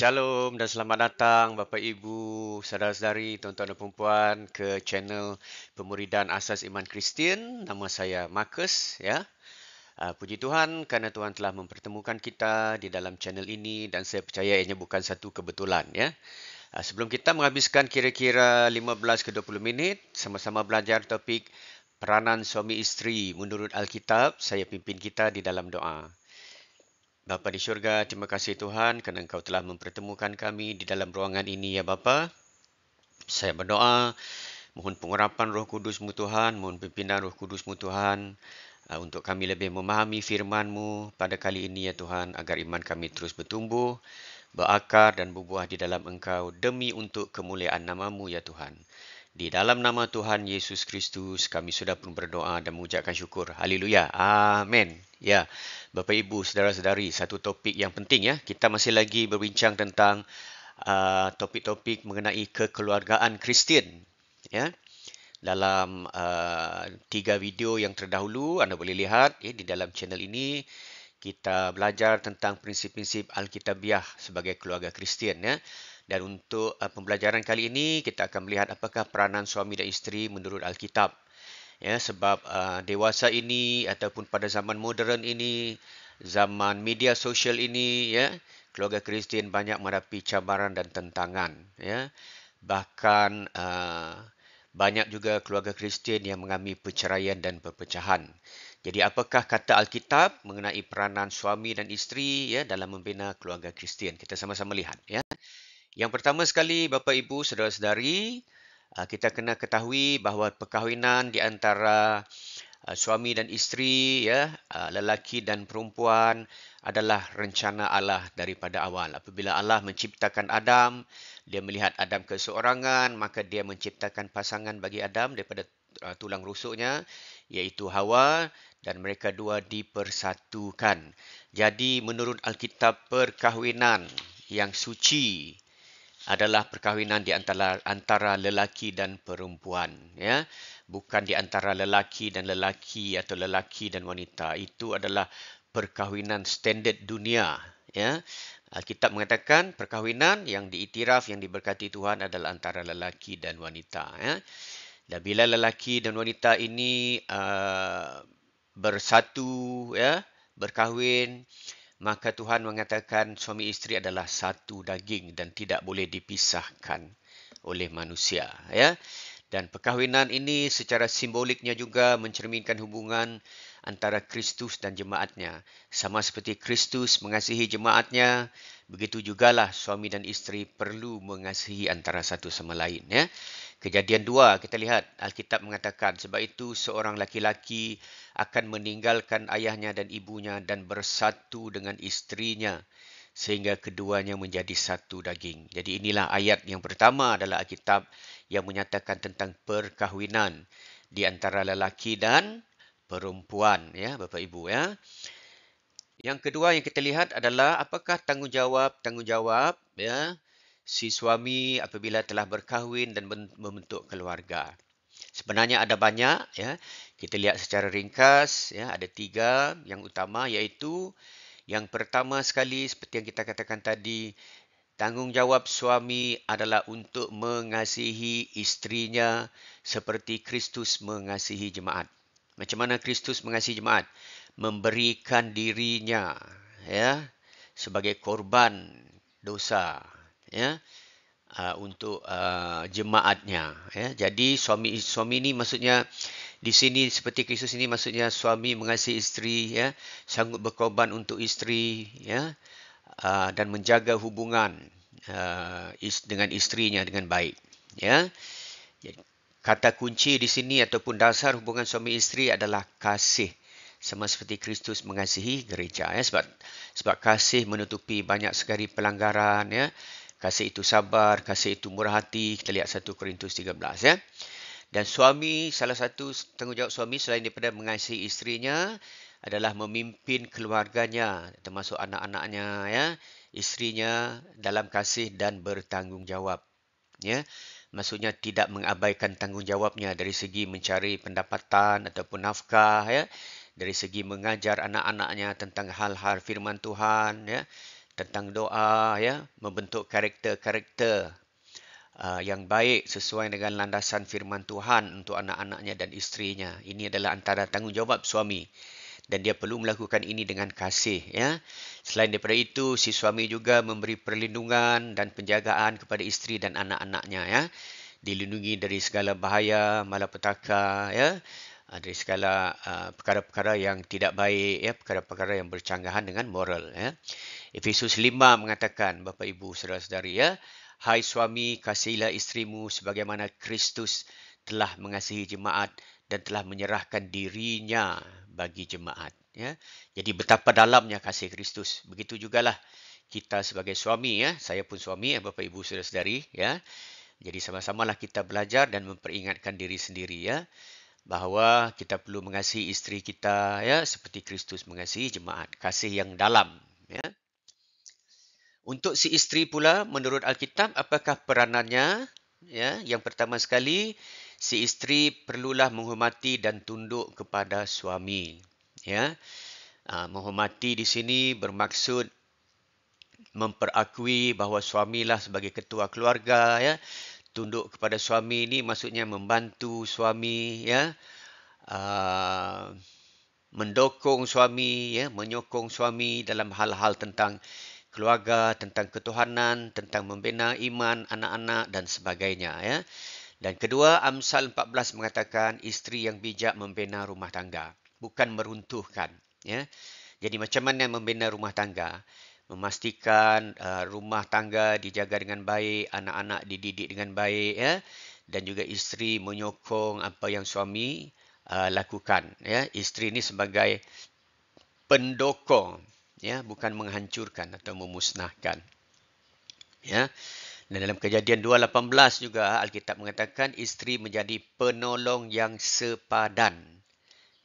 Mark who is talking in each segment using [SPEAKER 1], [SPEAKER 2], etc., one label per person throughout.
[SPEAKER 1] Shalom dan selamat datang Bapak Ibu, saudara-saudari, tuan-tuan dan puan ke channel Pemuridan Asas Iman Kristian. Nama saya Marcus ya. Puji Tuhan kerana Tuhan telah mempertemukan kita di dalam channel ini dan saya percaya ianya bukan satu kebetulan ya. Sebelum kita menghabiskan kira-kira 15 ke 20 minit sama-sama belajar topik peranan suami isteri menurut Alkitab, saya pimpin kita di dalam doa. Bapa di syurga, terima kasih Tuhan kerana Engkau telah mempertemukan kami di dalam ruangan ini ya Bapa. Saya berdoa, mohon pengurapan Roh Kudus-Mu Tuhan, mohon pimpinan Roh Kudus-Mu Tuhan untuk kami lebih memahami firman-Mu pada kali ini ya Tuhan, agar iman kami terus bertumbuh, berakar dan berbuah di dalam Engkau demi untuk kemuliaan nama-Mu ya Tuhan. Di dalam nama Tuhan Yesus Kristus, kami sudah pun berdoa dan mengucapkan syukur. Haleluya. Amin. Ya, Bapak Ibu, saudara-saudari, satu topik yang penting ya. Kita masih lagi berbincang tentang topik-topik mengenai kekeluargaan Kristian. Ya, dalam 3 video yang terdahulu, anda boleh lihat ya, di dalam channel ini, kita belajar tentang prinsip-prinsip Alkitabiah sebagai keluarga Kristian ya. Dan untuk pembelajaran kali ini, kita akan melihat apakah peranan suami dan isteri menurut Alkitab. Ya, sebab dewasa ini ataupun pada zaman moden ini, zaman media sosial ini, ya, keluarga Kristian banyak menghadapi cabaran dan tentangan. Ya. Bahkan banyak juga keluarga Kristian yang mengalami perceraian dan perpecahan. Jadi apakah kata Alkitab mengenai peranan suami dan isteri ya, dalam membina keluarga Kristian? Kita sama-sama lihat. Ya. Yang pertama sekali, Bapa Ibu, saudara-saudari, kita kena ketahui bahawa perkahwinan di antara suami dan isteri, ya, lelaki dan perempuan adalah rencana Allah daripada awal. Apabila Allah menciptakan Adam, dia melihat Adam keseorangan, maka dia menciptakan pasangan bagi Adam daripada tulang rusuknya, iaitu Hawa, dan mereka dua dipersatukan. Jadi menurut Alkitab, perkahwinan yang suci adalah perkahwinan di antara lelaki dan perempuan, ya, bukan di antara lelaki dan lelaki atau lelaki dan wanita. Itu adalah perkahwinan standard dunia, ya. Alkitab mengatakan perkahwinan yang diiktiraf, yang diberkati Tuhan adalah antara lelaki dan wanita, ya. Dan bila lelaki dan wanita ini bersatu, ya, berkahwin, maka Tuhan mengatakan suami isteri adalah satu daging dan tidak boleh dipisahkan oleh manusia. Ya. Dan perkahwinan ini secara simboliknya juga mencerminkan hubungan antara Kristus dan jemaatnya. Sama seperti Kristus mengasihi jemaatnya, begitu jugalah suami dan isteri perlu mengasihi antara satu sama lain. Ya. Kejadian 2, kita lihat Alkitab mengatakan, sebab itu seorang laki-laki akan meninggalkan ayahnya dan ibunya dan bersatu dengan istrinya sehingga keduanya menjadi satu daging. Jadi inilah ayat yang pertama adalah Alkitab yang menyatakan tentang perkahwinan di antara lelaki dan perempuan, ya Bapak Ibu ya. Yang kedua yang kita lihat adalah apakah tanggungjawab ya si suami apabila telah berkahwin dan membentuk keluarga. Sebenarnya ada banyak ya. Kita lihat secara ringkas ya, ada 3 yang utama, iaitu yang pertama sekali seperti yang kita katakan tadi, tanggungjawab suami adalah untuk mengasihi istrinya seperti Kristus mengasihi jemaat. Macam mana Kristus mengasihi jemaat? Memberikan dirinya ya sebagai korban dosa ya untuk jemaatnya ya. Jadi suami ini maksudnya di sini seperti Kristus ini maksudnya suami mengasihi isteri ya, sanggup berkorban untuk isteri ya, dan menjaga hubungan dengan istrinya dengan baik ya. Kata kunci di sini ataupun dasar hubungan suami isteri adalah kasih. Sama seperti Kristus mengasihi gereja ya, sebab kasih menutupi banyak sekali pelanggaran ya. Kasih itu sabar, kasih itu murah hati. Kita lihat 1 Korintus 13 ya. Dan suami, salah satu tanggungjawab suami selain daripada mengasihi istrinya adalah memimpin keluarganya, termasuk anak-anaknya ya, istrinya dalam kasih dan bertanggungjawab ya. Maksudnya tidak mengabaikan tanggungjawabnya dari segi mencari pendapatan ataupun nafkah ya, dari segi mengajar anak-anaknya tentang hal-hal firman Tuhan ya, tentang doa, ya, membentuk karakter-karakter yang baik sesuai dengan landasan firman Tuhan untuk anak-anaknya dan isterinya. Ini adalah antara tanggungjawab suami dan dia perlu melakukan ini dengan kasih, ya. Selain daripada itu, si suami juga memberi perlindungan dan penjagaan kepada isteri dan anak-anaknya, ya. Dilindungi dari segala bahaya, malapetaka, ya. Dari segala perkara-perkara yang tidak baik, ya, perkara-perkara yang bercanggahan dengan moral, ya. Efesus 5 mengatakan, Bapa Ibu saudara-saudari, ya, hai suami, kasihilah isterimu sebagaimana Kristus telah mengasihi jemaat dan telah menyerahkan dirinya bagi jemaat, ya. Jadi betapa dalamnya kasih Kristus. Begitu jugalah kita sebagai suami, ya. Saya pun suami, ya, Bapa Ibu saudara-saudari, ya. Jadi sama-samalah kita belajar dan memperingatkan diri sendiri, ya, bahawa kita perlu mengasihi isteri kita, ya, seperti Kristus mengasihi jemaat. Kasih yang dalam, ya. Untuk si isteri pula, menurut Alkitab, apakah peranannya? Ya, yang pertama sekali, si isteri perlulah menghormati dan tunduk kepada suami. Ya, menghormati di sini bermaksud memperakui bahawa suamilah sebagai ketua keluarga. Ya, tunduk kepada suami ini maksudnya membantu suami. Ya, mendukung suami, ya, menyokong suami dalam hal-hal tentang keluarga, tentang ketuhanan, tentang membina iman anak-anak dan sebagainya, ya. Dan kedua, Amsal 14 mengatakan isteri yang bijak membina rumah tangga, bukan meruntuhkan, ya. Jadi macam mana membina rumah tangga? Memastikan rumah tangga dijaga dengan baik, anak-anak dididik dengan baik, ya. Dan juga isteri menyokong apa yang suami lakukan, ya. Isteri ini sebagai pendokong, ya, bukan menghancurkan atau memusnahkan, ya. Dan dalam Kejadian 2:18 juga Alkitab mengatakan isteri menjadi penolong yang sepadan,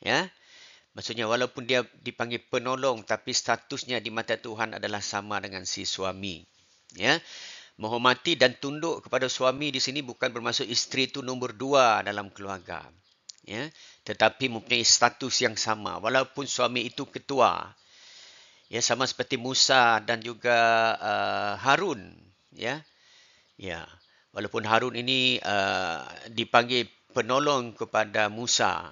[SPEAKER 1] ya. Maksudnya walaupun dia dipanggil penolong tapi statusnya di mata Tuhan adalah sama dengan si suami, ya. Menghormati dan tunduk kepada suami di sini bukan bermaksud isteri itu nombor 2 dalam keluarga, ya, tetapi mempunyai status yang sama walaupun suami itu ketua. Ya, sama seperti Musa dan juga Harun, ya. Ya. Walaupun Harun ini dipanggil penolong kepada Musa,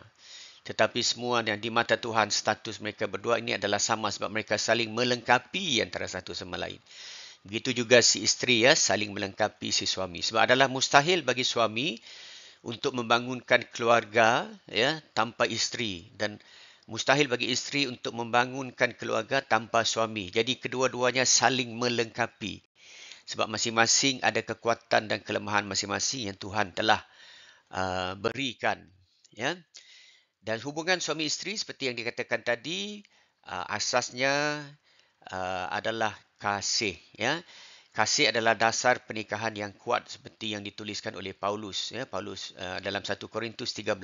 [SPEAKER 1] tetapi semua yang di mata Tuhan status mereka berdua ini adalah sama sebab mereka saling melengkapi antara satu sama lain. Begitu juga si isteri, ya, saling melengkapi si suami. Sebab adalah mustahil bagi suami untuk membangunkan keluarga, ya, tanpa isteri, dan mustahil bagi isteri untuk membangunkan keluarga tanpa suami. Jadi kedua-duanya saling melengkapi. Sebab masing-masing ada kekuatan dan kelemahan masing-masing yang Tuhan telah berikan, ya. Dan hubungan suami isteri seperti yang dikatakan tadi, asasnya adalah kasih, ya. Kasih adalah dasar pernikahan yang kuat seperti yang dituliskan oleh Paulus, ya, Paulus dalam 1 Korintus 13.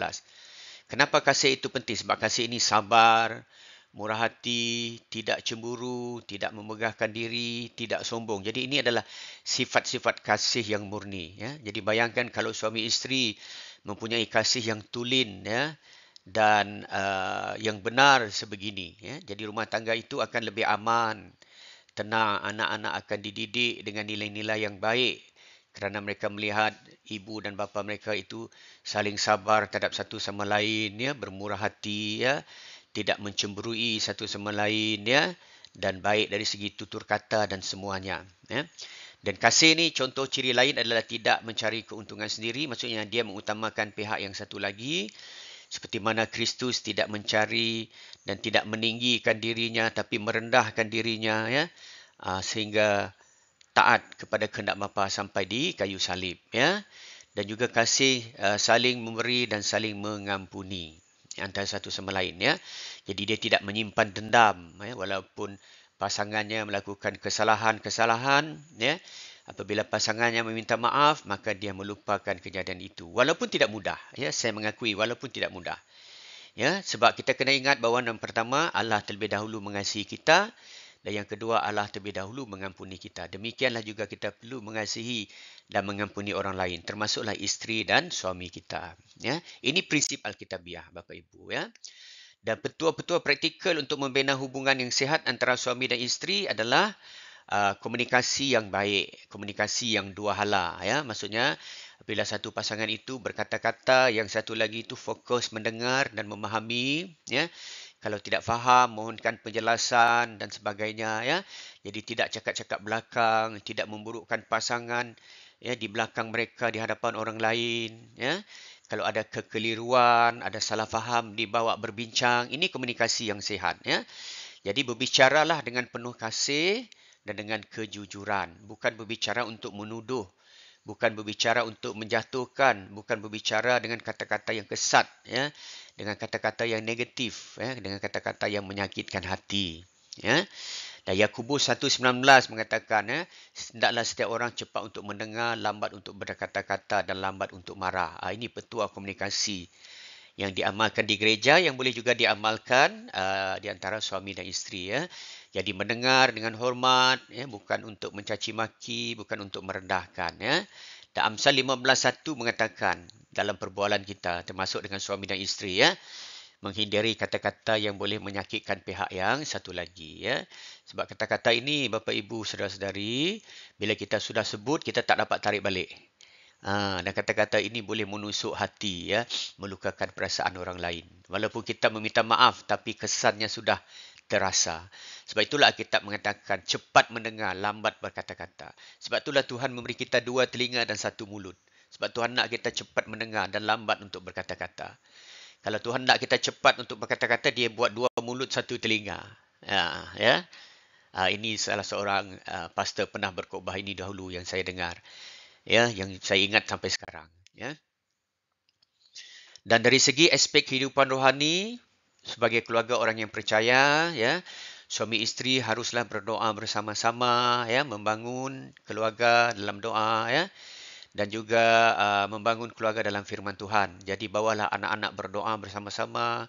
[SPEAKER 1] Kenapa kasih itu penting? Sebab kasih ini sabar, murah hati, tidak cemburu, tidak memegahkan diri, tidak sombong. Jadi ini adalah sifat-sifat kasih yang murni, ya. Jadi bayangkan kalau suami isteri mempunyai kasih yang tulen, ya, dan yang benar sebegini, ya. Jadi rumah tangga itu akan lebih aman, tenang, anak-anak akan dididik dengan nilai-nilai yang baik. Kerana mereka melihat ibu dan bapa mereka itu saling sabar terhadap satu sama lain, ya, bermurah hati, ya, tidak mencemburui satu sama lain, ya, dan baik dari segi tutur kata dan semuanya, ya. Dan kasih ni contoh ciri lain adalah tidak mencari keuntungan sendiri, maksudnya dia mengutamakan pihak yang satu lagi, seperti mana Kristus tidak mencari dan tidak meninggikan dirinya tapi merendahkan dirinya, ya, sehingga taat kepada kehendak Bapa sampai di kayu salib, ya. Dan juga kasih saling memberi dan saling mengampuni antara satu sama lain, ya. Jadi dia tidak menyimpan dendam, ya, walaupun pasangannya melakukan kesalahan-kesalahan, ya. Apabila pasangannya meminta maaf, maka dia melupakan kejadian itu. Walaupun tidak mudah, ya, saya mengakui walaupun tidak mudah. Ya, sebab kita kena ingat bahawa yang pertama Allah terlebih dahulu mengasihi kita. Dan yang kedua, Allah terlebih dahulu mengampuni kita. Demikianlah juga kita perlu mengasihi dan mengampuni orang lain, termasuklah isteri dan suami kita. Ya, ini prinsip Alkitabiah, Bapa Ibu. Ya. Dan petua-petua praktikal untuk membina hubungan yang sihat antara suami dan isteri adalah komunikasi yang baik, komunikasi yang dua hala, ya. Maksudnya bila satu pasangan itu berkata-kata, yang satu lagi itu fokus mendengar dan memahami, ya. Kalau tidak faham, mohonkan penjelasan dan sebagainya, ya. Jadi tidak cakap-cakap belakang, tidak memburukkan pasangan, ya, di belakang mereka, di hadapan orang lain, ya. Kalau ada kekeliruan, ada salah faham, dibawa berbincang, ini komunikasi yang sihat, ya. Jadi berbicaralah dengan penuh kasih dan dengan kejujuran, bukan berbicara untuk menuduh, bukan berbicara untuk menjatuhkan, bukan berbicara dengan kata-kata yang kesat, ya, dengan kata-kata yang negatif, ya, dengan kata-kata yang menyakitkan hati, ya. Dan Yakobus 1:19 mengatakan, ya, hendaklah setiap orang cepat untuk mendengar, lambat untuk berkata-kata dan lambat untuk marah. Ini petua komunikasi yang diamalkan di gereja, yang boleh juga diamalkan di antara suami dan isteri, ya. Jadi mendengar dengan hormat, ya, bukan untuk mencaci maki, bukan untuk merendahkan, ya. Dan Amsal 15:1 mengatakan dalam perbualan kita, termasuk dengan suami dan isteri, ya, menghindari kata-kata yang boleh menyakitkan pihak yang satu lagi, ya. Sebab kata-kata ini, Bapa Ibu, saudara-saudari, bila kita sudah sebut, kita tak dapat tarik balik. Dan kata-kata ini boleh menusuk hati, ya, melukakan perasaan orang lain. Walaupun kita meminta maaf, tapi kesannya sudah terasa. Sebab itulah Alkitab mengatakan cepat mendengar, lambat berkata-kata. Sebab itulah Tuhan memberi kita 2 telinga dan 1 mulut. Sebab Tuhan nak kita cepat mendengar dan lambat untuk berkata-kata. Kalau Tuhan nak kita cepat untuk berkata-kata, dia buat 2 mulut, 1 telinga. Ya. Ini salah seorang pastor pernah berkhotbah ini dahulu yang saya dengar. Ya, yang saya ingat sampai sekarang, ya. Dan dari segi aspek kehidupan rohani, sebagai keluarga orang yang percaya, ya, suami isteri haruslah berdoa bersama-sama, ya, membangun keluarga dalam doa, ya, dan juga membangun keluarga dalam firman Tuhan. Jadi bawalah anak-anak berdoa bersama-sama,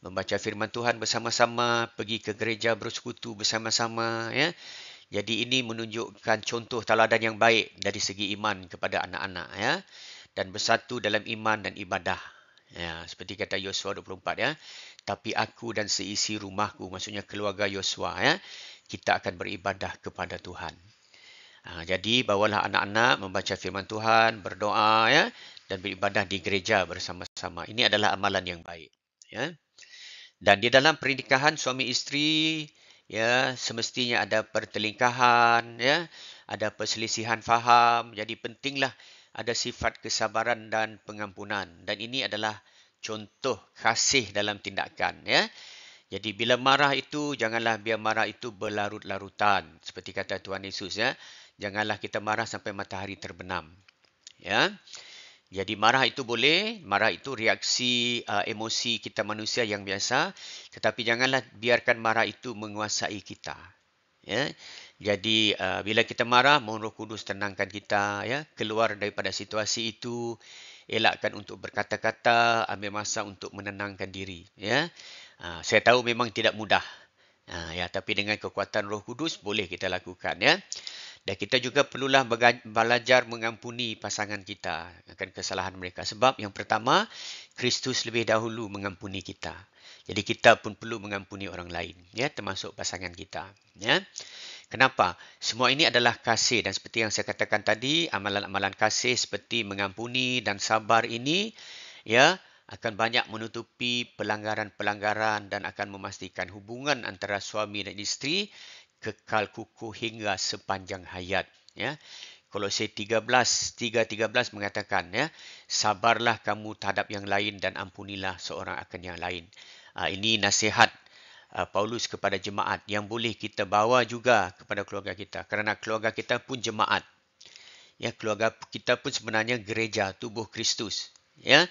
[SPEAKER 1] membaca firman Tuhan bersama-sama, pergi ke gereja bersekutu bersama-sama, ya. Jadi ini menunjukkan contoh teladan yang baik dari segi iman kepada anak-anak, ya, dan bersatu dalam iman dan ibadah. Ya, seperti kata Yosua 24, ya. Tapi aku dan seisi rumahku, maksudnya keluarga Yosua, ya, kita akan beribadah kepada Tuhan. Jadi bawalah anak-anak membaca firman Tuhan, berdoa, ya, dan beribadah di gereja bersama-sama. Ini adalah amalan yang baik, ya. Dan di dalam pernikahan suami isteri, ya, semestinya ada pertelingkahan, ya, ada perselisihan faham. Jadi pentinglah ada sifat kesabaran dan pengampunan. Dan ini adalah contoh kasih dalam tindakan, ya. Jadi bila marah itu, janganlah biar marah itu berlarut-larutan. Seperti kata Tuhan Yesus, ya. Janganlah kita marah sampai matahari terbenam. Ya. Jadi marah itu boleh, marah itu reaksi emosi kita manusia yang biasa, tetapi janganlah biarkan marah itu menguasai kita. Ya. Jadi bila kita marah, mohon Roh Kudus tenangkan kita, ya, keluar daripada situasi itu, elakkan untuk berkata-kata, ambil masa untuk menenangkan diri, ya. Saya tahu memang tidak mudah. Ya, tapi dengan kekuatan Roh Kudus boleh kita lakukan, ya. Dan kita juga perlulah belajar mengampuni pasangan kita akan kesalahan mereka. Sebab yang pertama, Kristus lebih dahulu mengampuni kita. Jadi kita pun perlu mengampuni orang lain, ya, termasuk pasangan kita, ya. Kenapa? Semua ini adalah kasih, dan seperti yang saya katakan tadi, amalan-amalan kasih seperti mengampuni dan sabar ini, ya, akan banyak menutupi pelanggaran-pelanggaran dan akan memastikan hubungan antara suami dan isteri kekal kukuh hingga sepanjang hayat, ya. Kolose 3:13 mengatakan, ya, sabarlah kamu terhadap yang lain dan ampunilah seorang akan yang lain. Ini nasihat Paulus kepada jemaat yang boleh kita bawa juga kepada keluarga kita, kerana keluarga kita pun jemaat. Ya, keluarga kita pun sebenarnya gereja tubuh Kristus, ya.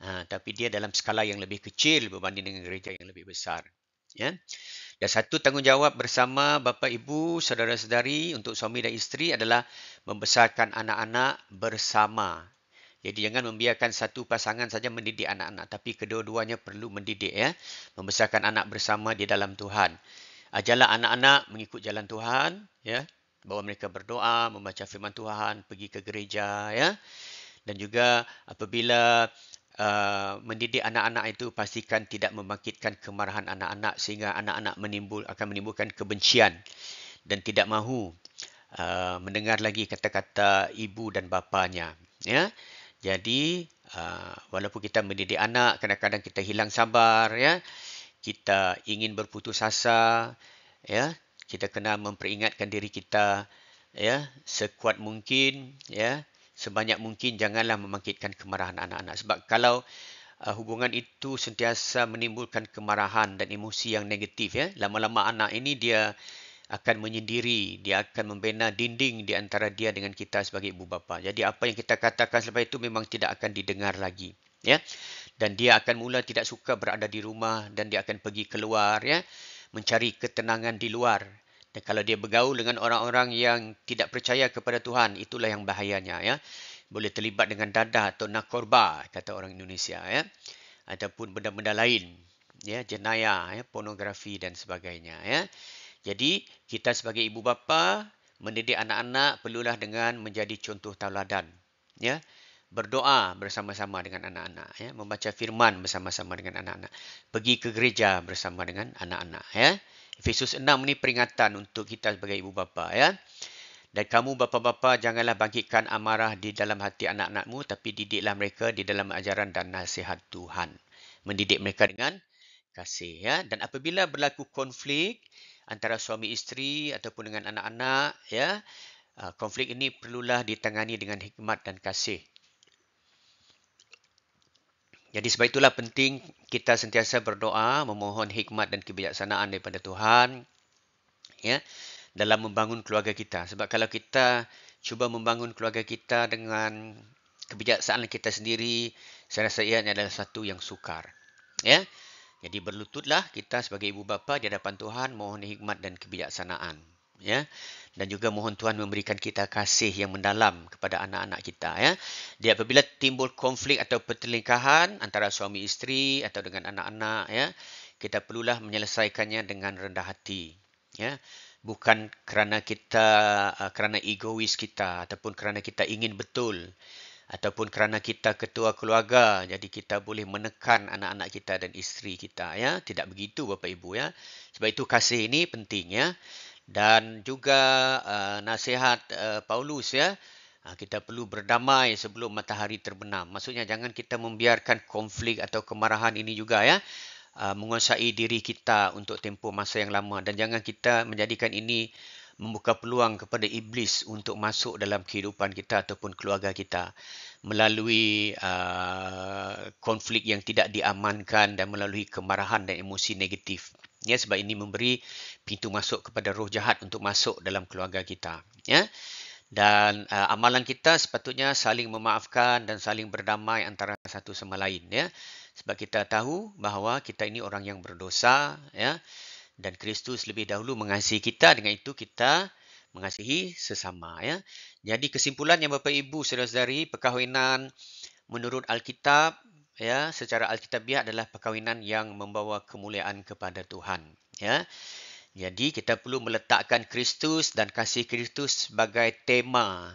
[SPEAKER 1] Tapi dia dalam skala yang lebih kecil berbanding dengan gereja yang lebih besar, ya. Dan satu tanggungjawab bersama bapa ibu, saudara-saudari untuk suami dan isteri adalah membesarkan anak-anak bersama. Jadi jangan membiarkan satu pasangan saja mendidik anak-anak, tapi kedua-duanya perlu mendidik, ya. Membesarkan anak bersama di dalam Tuhan. Ajarlah anak-anak mengikut jalan Tuhan, ya. Bawa mereka berdoa, membaca firman Tuhan, pergi ke gereja, ya. Dan juga apabila mendidik anak-anak itu, pastikan tidak membangkitkan kemarahan anak-anak sehingga anak-anak akan menimbulkan kebencian dan tidak mahu mendengar lagi kata-kata ibu dan bapanya. Ya, jadi walaupun kita mendidik anak, kadang-kadang kita hilang sabar, ya, kita ingin berputus asa, ya, kita kena memperingatkan diri kita, ya, sekuat mungkin, ya, sebanyak mungkin janganlah membangkitkan kemarahan anak-anak. Sebab kalau hubungan itu sentiasa menimbulkan kemarahan dan emosi yang negatif, ya, lama-lama anak ini dia akan menyendiri, dia akan membina dinding di antara dia dengan kita sebagai ibu bapa. Jadi apa yang kita katakan selepas itu memang tidak akan didengar lagi, ya. Dan dia akan mula tidak suka berada di rumah dan dia akan pergi keluar, ya, mencari ketenangan di luar. Dan kalau dia bergaul dengan orang-orang yang tidak percaya kepada Tuhan, itulah yang bahayanya, ya. Boleh terlibat dengan dadah atau narkoba, kata orang Indonesia, ya. Ataupun benda-benda lain, ya, jenayah, ya, pornografi dan sebagainya, ya. Jadi, kita sebagai ibu bapa mendidik anak-anak perlulah dengan menjadi contoh tauladan, ya. Berdoa bersama-sama dengan anak-anak, ya, membaca firman bersama-sama dengan anak-anak, pergi ke gereja bersama dengan anak-anak, ya. Efesus 6 ni peringatan untuk kita sebagai ibu bapa, ya. Dan kamu bapa-bapa janganlah bangkitkan amarah di dalam hati anak-anakmu, tapi didiklah mereka di dalam ajaran dan nasihat Tuhan. Mendidik mereka dengan kasih, ya. Dan apabila berlaku konflik antara suami isteri ataupun dengan anak-anak, ya, konflik ini perlulah ditangani dengan hikmat dan kasih. Jadi sebab itulah penting kita sentiasa berdoa, memohon hikmat dan kebijaksanaan daripada Tuhan, ya, dalam membangun keluarga kita. Sebab kalau kita cuba membangun keluarga kita dengan kebijaksanaan kita sendiri, saya rasa ia adalah satu yang sukar, ya. Jadi berlututlah kita sebagai ibu bapa di hadapan Tuhan, mohon hikmat dan kebijaksanaan, ya. Dan juga mohon Tuhan memberikan kita kasih yang mendalam kepada anak-anak kita, ya. Jadi apabila timbul konflik atau pertelingkahan antara suami isteri atau dengan anak-anak, ya, kita perlulah menyelesaikannya dengan rendah hati, ya. Bukan kerana kerana egois kita ataupun kerana kita ingin betul, ataupun kerana kita ketua keluarga, jadi kita boleh menekan anak-anak kita dan isteri kita, ya. Tidak begitu Bapa Ibu, ya. Sebab itu kasih ini penting, ya. Dan juga nasihat Paulus, ya. Kita perlu berdamai sebelum matahari terbenam. Maksudnya jangan kita membiarkan konflik atau kemarahan ini juga, ya, menguasai diri kita untuk tempoh masa yang lama, dan jangan kita menjadikan ini membuka peluang kepada iblis untuk masuk dalam kehidupan kita ataupun keluarga kita melalui konflik yang tidak diamankan dan melalui kemarahan dan emosi negatif. Ya, sebab ini memberi pintu masuk kepada roh jahat untuk masuk dalam keluarga kita. Ya. Dan amalan kita sepatutnya saling memaafkan dan saling berdamai antara satu sama lain. Ya. Sebab kita tahu bahawa kita ini orang yang berdosa, ya. Dan Kristus lebih dahulu mengasihi kita, dengan itu kita mengasihi sesama, ya. Jadi kesimpulannya Bapak Ibu Saudara-saudari, perkahwinan menurut Alkitab, ya, secara alkitabiah adalah perkahwinan yang membawa kemuliaan kepada Tuhan, ya. Jadi kita perlu meletakkan Kristus dan kasih Kristus sebagai tema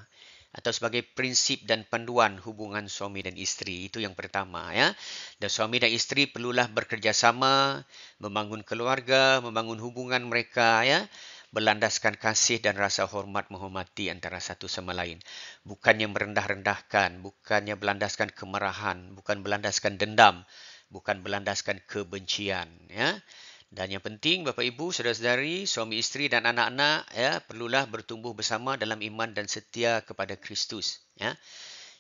[SPEAKER 1] atau sebagai prinsip dan panduan hubungan suami dan isteri. Itu yang pertama, ya. Dan suami dan isteri perlulah bekerjasama, membangun keluarga, membangun hubungan mereka, ya, berlandaskan kasih dan rasa hormat menghormati antara satu sama lain. Bukannya merendah-rendahkan, bukannya berlandaskan kemarahan, bukan berlandaskan dendam, bukan berlandaskan kebencian, ya. Dan yang penting Bapak Ibu, saudara-saudari, suami isteri dan anak-anak, ya, perlulah bertumbuh bersama dalam iman dan setia kepada Kristus, ya.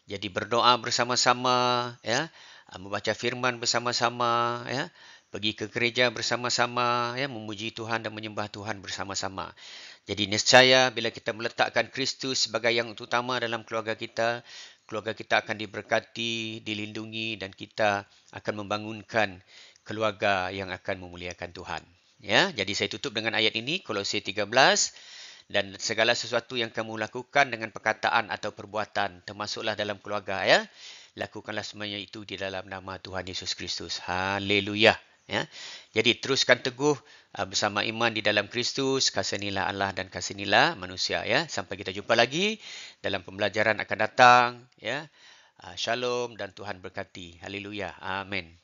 [SPEAKER 1] Jadi berdoa bersama-sama, ya, membaca firman bersama-sama, ya, pergi ke gereja bersama-sama, ya, memuji Tuhan dan menyembah Tuhan bersama-sama. Jadi niscaya bila kita meletakkan Kristus sebagai yang utama dalam keluarga kita akan diberkati, dilindungi, dan kita akan membangunkan keluarga yang akan memuliakan Tuhan. Ya, jadi saya tutup dengan ayat ini, Kolose 13, dan segala sesuatu yang kamu lakukan dengan perkataan atau perbuatan, termasuklah dalam keluarga, ya, lakukanlah semuanya itu di dalam nama Tuhan Yesus Kristus. Haleluya. Ya. Jadi teruskan teguh bersama iman di dalam Kristus, kasihanilah Allah dan kasihanilah manusia, ya. Sampai kita jumpa lagi dalam pembelajaran akan datang, ya. Shalom dan Tuhan berkati. Haleluya. Amin.